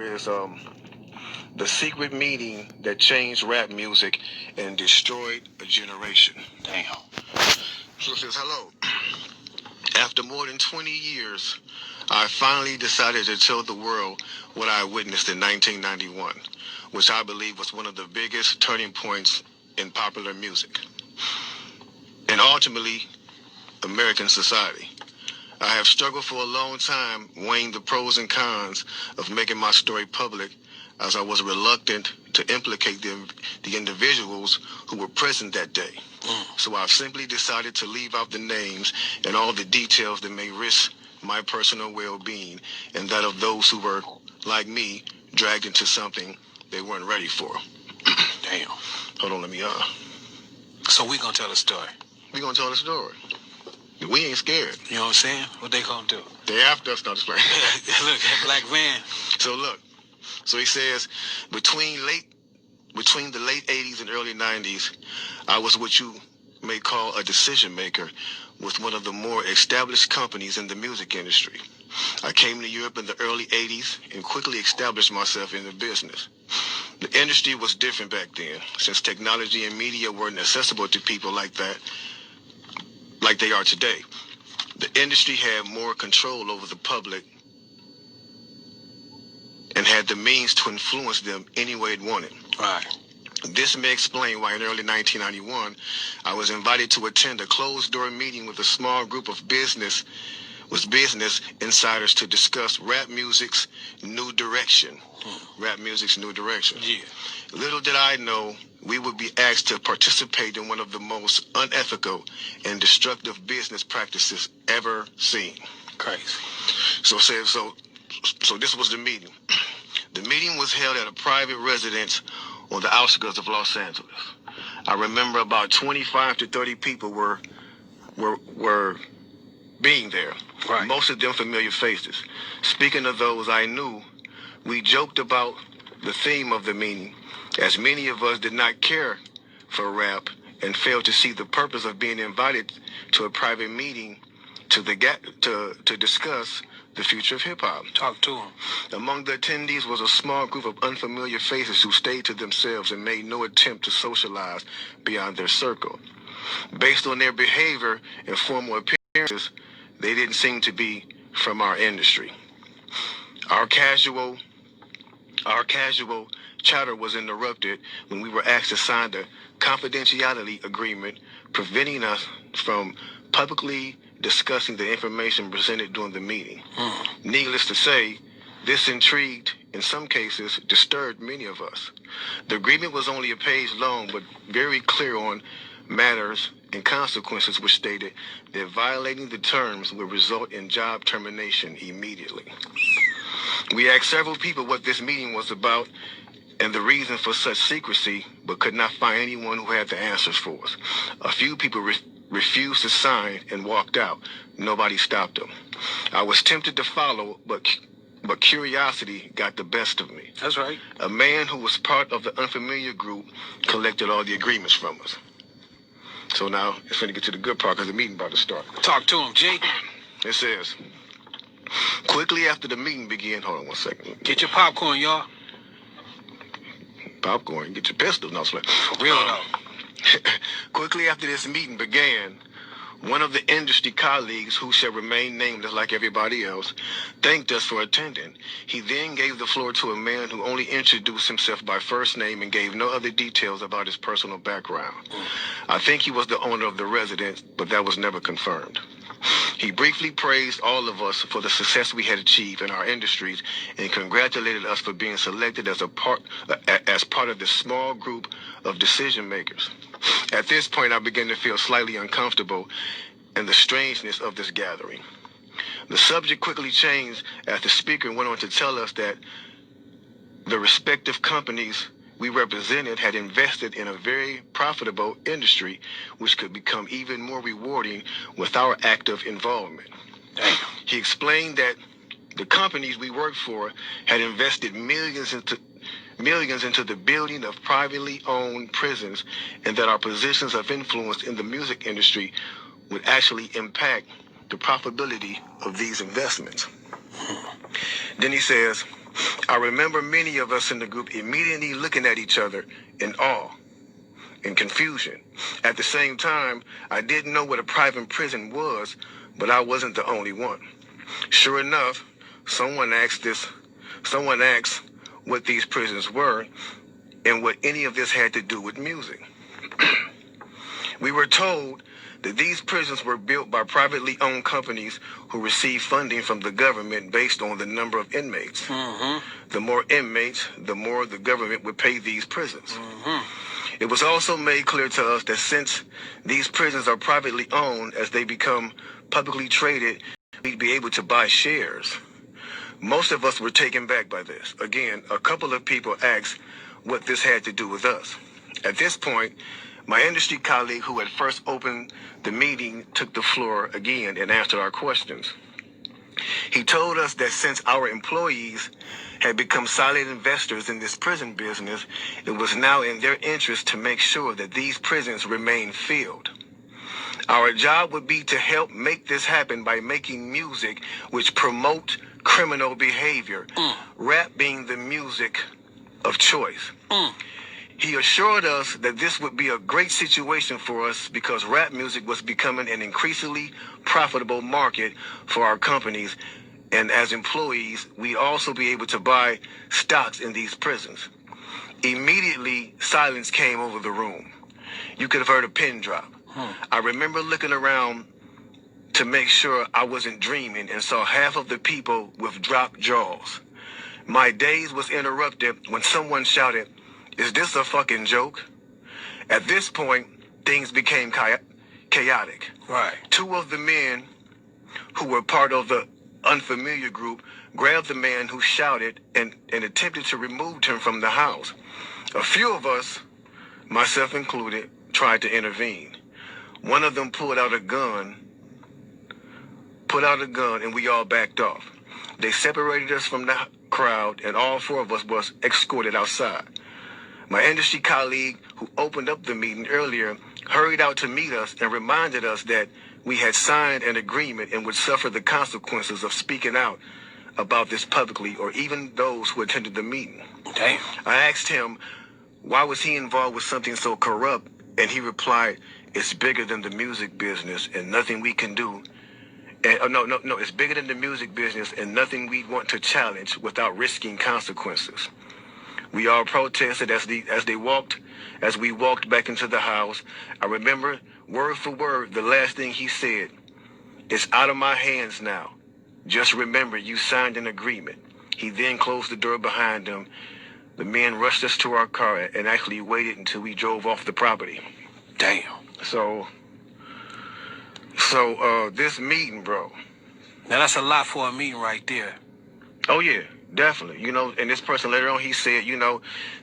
is the secret meeting that changed rap music and destroyed a generation. Damn. So it says, hello. After more than 20 years, I finally decided to tell the world what I witnessed in 1991, which I believe was one of the biggest turning points in popular music and ultimately American society. I have struggled for a long time weighing the pros and cons of making my story public, as I was reluctant to implicate the individuals who were present that day. So I've simply decided to leave out the names and all the details that may risk my personal well-being and that of those who were, like me, dragged into something they weren't ready for. Damn. Hold on, let me, So we gonna tell the story. we gonna tell the story. We ain't scared. You know what I'm saying? What they gonna do? They after us, not just playing. Look, that black van. So he says, between the late 80s and early 90s, I was what you may call a decision maker with one of the more established companies in the music industry. I came to Europe in the early 80s and quickly established myself in the business. The industry was different back then, since technology and media weren't accessible to people like they are today. The industry had more control over the public and had the means to influence them any way it wanted. Right. This may explain why in early 1991, I was invited to attend a closed-door meeting with a small group of business insiders to discuss rap music's new direction. Rap music's new direction. Yeah. Little did I know we would be asked to participate in one of the most unethical and destructive business practices ever seen. Crazy. So this was the meeting. The meeting was held at a private residence on the outskirts of Los Angeles. I remember about 25 to 30 people were being there. Right. Most of them familiar faces. Speaking of those I knew, we joked about the theme of the meeting, as many of us did not care for rap and failed to see the purpose of being invited to a private meeting to discuss the future of hip-hop. Talk to him. Among the attendees was a small group of unfamiliar faces who stayed to themselves and made no attempt to socialize beyond their circle. Based on their behavior and formal appearances, they didn't seem to be from our industry. Our casual chatter was interrupted when we were asked to sign the confidentiality agreement, preventing us from publicly discussing the information presented during the meeting. Needless to say, this intrigued, in some cases, disturbed many of us. The agreement was only a page long, but very clear on matters and consequences, which stated that violating the terms would result in job termination immediately. We asked several people what this meeting was about and the reason for such secrecy, but could not find anyone who had the answers for us. A few people refused to sign and walked out. Nobody stopped them. I was tempted to follow, but curiosity got the best of me. That's right. A man who was part of the unfamiliar group collected all the agreements from us. So now it's going to get to the good part because the meeting about to start. Talk to him, Jake. It says, quickly after the meeting began, hold on one second. Get your popcorn, y'all. Popcorn, get your pistol. No, for real though. Quickly after this meeting began, one of the industry colleagues, who shall remain nameless like everybody else, thanked us for attending. He then gave the floor to a man who only introduced himself by first name and gave no other details about his personal background. I think he was the owner of the residence, but that was never confirmed. He briefly praised all of us for the success we had achieved in our industries and congratulated us for being selected as part of this small group of decision makers. At this point, I began to feel slightly uncomfortable in the strangeness of this gathering. The subject quickly changed as the speaker went on to tell us that the respective companies we represented had invested in a very profitable industry, which could become even more rewarding with our active involvement. Damn. He explained that the companies we worked for had invested millions into the building of privately owned prisons, and that our positions of influence in the music industry would actually impact the profitability of these investments. Then he says, I remember many of us in the group immediately looking at each other in awe and confusion. At the same time, I didn't know what a private prison was, but I wasn't the only one. Sure enough, someone asked what these prisons were and what any of this had to do with music. We were told that these prisons were built by privately owned companies who receive funding from the government based on the number of inmates. The more inmates, the more the government would pay these prisons. It was also made clear to us that since these prisons are privately owned, as they become publicly traded, we'd be able to buy shares. Most of us were taken back by this. Again, a couple of people asked what this had to do with us. At this point, my industry colleague who had first opened the meeting took the floor again and answered our questions. He told us that since our employees had become silent investors in this prison business, it was now in their interest to make sure that these prisons remain filled. Our job would be to help make this happen by making music which promote criminal behavior, rap being the music of choice. He assured us that this would be a great situation for us because rap music was becoming an increasingly profitable market for our companies, and as employees, we'd also be able to buy stocks in these prisons. Immediately, silence came over the room. You could have heard a pin drop. I remember looking around to make sure I wasn't dreaming and saw half of the people with dropped jaws. My daze was interrupted when someone shouted, "Is this a fucking joke?" At this point, things became chaotic. Right. Two of the men who were part of the unfamiliar group grabbed the man who shouted and attempted to remove him from the house. A few of us, myself included, tried to intervene. One of them pulled out a gun, and we all backed off. They separated us from the crowd, and all four of us was escorted outside. My industry colleague who opened up the meeting earlier hurried out to meet us and reminded us that we had signed an agreement and would suffer the consequences of speaking out about this publicly, or even those who attended the meeting. Damn. I asked him, why was he involved with something so corrupt? And he replied, "It's bigger than the music business and nothing we can do. No, it's bigger than the music business and nothing we want to challenge without risking consequences." We all protested as we walked back into the house. I remember word for word the last thing he said. "It's out of my hands now. Just remember you signed an agreement." He then closed the door behind him. The men rushed us to our car and actually waited until we drove off the property. Damn. So this meeting, bro. Now that's a lot for a meeting right there. Oh yeah, definitely. And this person later on, he said,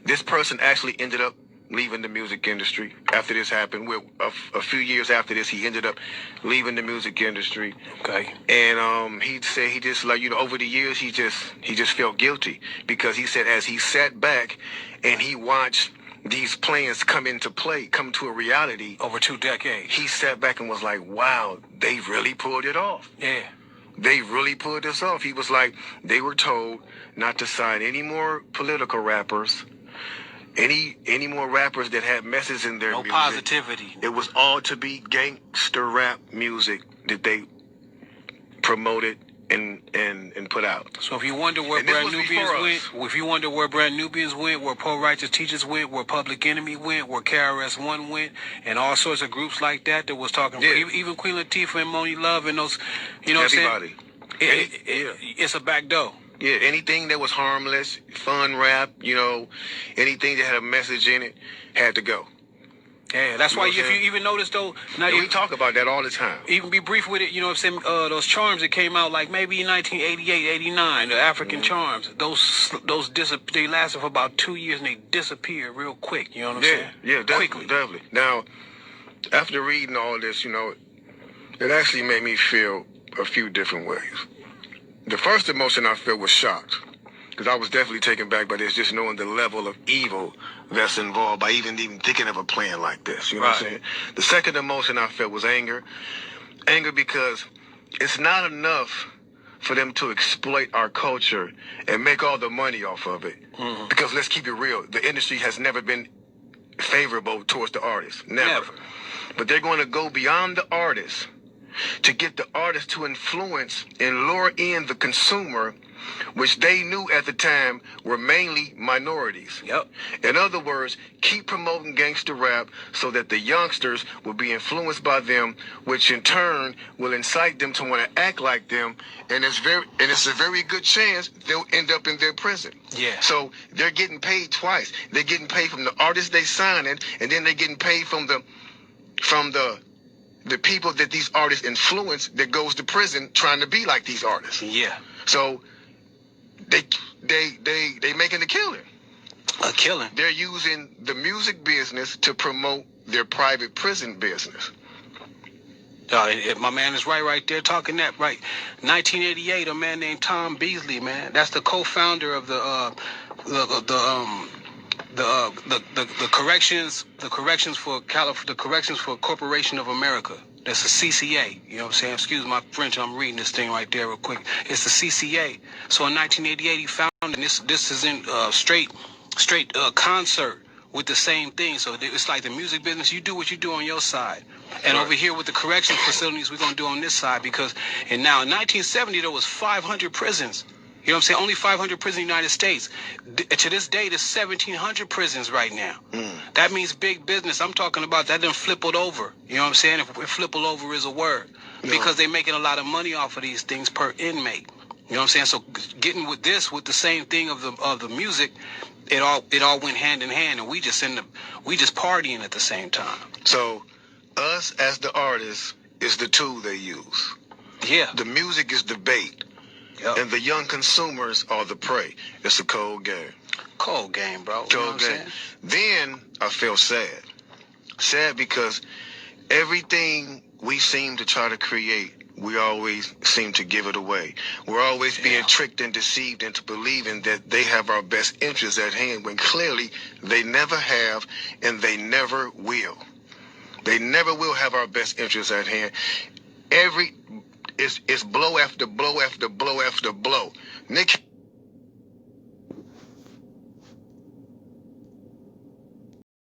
this person actually ended up leaving the music industry after this happened. A few years after this, he ended up leaving the music industry. Okay. And he said he just over the years he just felt guilty because he said as he sat back and he watched these plans come to a reality Over 2 decades. he sat back and was like, wow, they really pulled it off. Yeah. They really pulled this off. He was like, they were told not to sign any more political rappers, any more rappers that had messages in their music. No positivity. It was all to be gangster rap music that they promoted and put out. So if you wonder where Brand Nubians went, where Pro Righteous Teachers went, where Public Enemy went, where KRS-One went, and all sorts of groups like that was talking, even Queen Latifah and Moni Love and those, Everybody. What I'm saying? It's a back door. Yeah, anything that was harmless, fun rap, anything that had a message in it had to go. Yeah, that's why if you even notice though, now we talk about that all the time. Even be brief with it, those charms that came out like maybe in 1988, 89, the African charms, those they lasted for about 2 years and they disappeared real quick, you know what I'm saying? Yeah, definitely. Now, after reading all this, it actually made me feel a few different ways. The first emotion I felt was shocked, because I was definitely taken back by this, just knowing the level of evil that's involved by even thinking of a plan like this. You know what I'm saying? The second emotion I felt was anger. Anger because it's not enough for them to exploit our culture and make all the money off of it. Because let's keep it real, the industry has never been favorable towards the artists. Never. But they're going to go beyond the artists to get the artist to influence and lure in the consumer, which they knew at the time were mainly minorities. Yep. In other words, keep promoting gangster rap so that the youngsters will be influenced by them, which in turn will incite them to want to act like them, and it's a very good chance they'll end up in their prison. Yeah. So they're getting paid twice. They're getting paid from the artists they signing, and then they're getting paid from the people that these artists influence that goes to prison trying to be like these artists. Yeah. So they making a killing. A killing. They're using the music business to promote their private prison business. My man is right there talking that right. 1988, a man named Tom Beasley, man. That's the co-founder of the corrections for Corporation of America. That's the CCA. You know what I'm saying? Excuse my French. I'm reading this thing right there real quick. It's the CCA. So in 1988, he founded, and this is in straight concert with the same thing. So it's like the music business. You do what you do on your side. And over here with the corrections facilities, we're going to do on this side, because in 1970, there was 500 prisons. You know what I'm saying? Only 500 prisons in the United States. To this day, there's 1,700 prisons right now. That means big business. I'm talking about that done flippled over. You know what I'm saying? If flippled over is a word. Because they're making a lot of money off of these things per inmate. You know what I'm saying? So getting with this, with the same thing of the music, it all went hand in hand, and we just partying at the same time. So us as the artists is the tool they use. Yeah. The music is the bait. Yep. And the young consumers are the prey. It's a cold game. Cold game, bro. Cold game. Then I feel sad. Sad because everything we seem to try to create, we always seem to give it away. We're always being tricked and deceived into believing that they have our best interests at hand, when clearly they never have, and they never will. They never will have our best interests at hand. It's blow after blow after blow after blow. Nick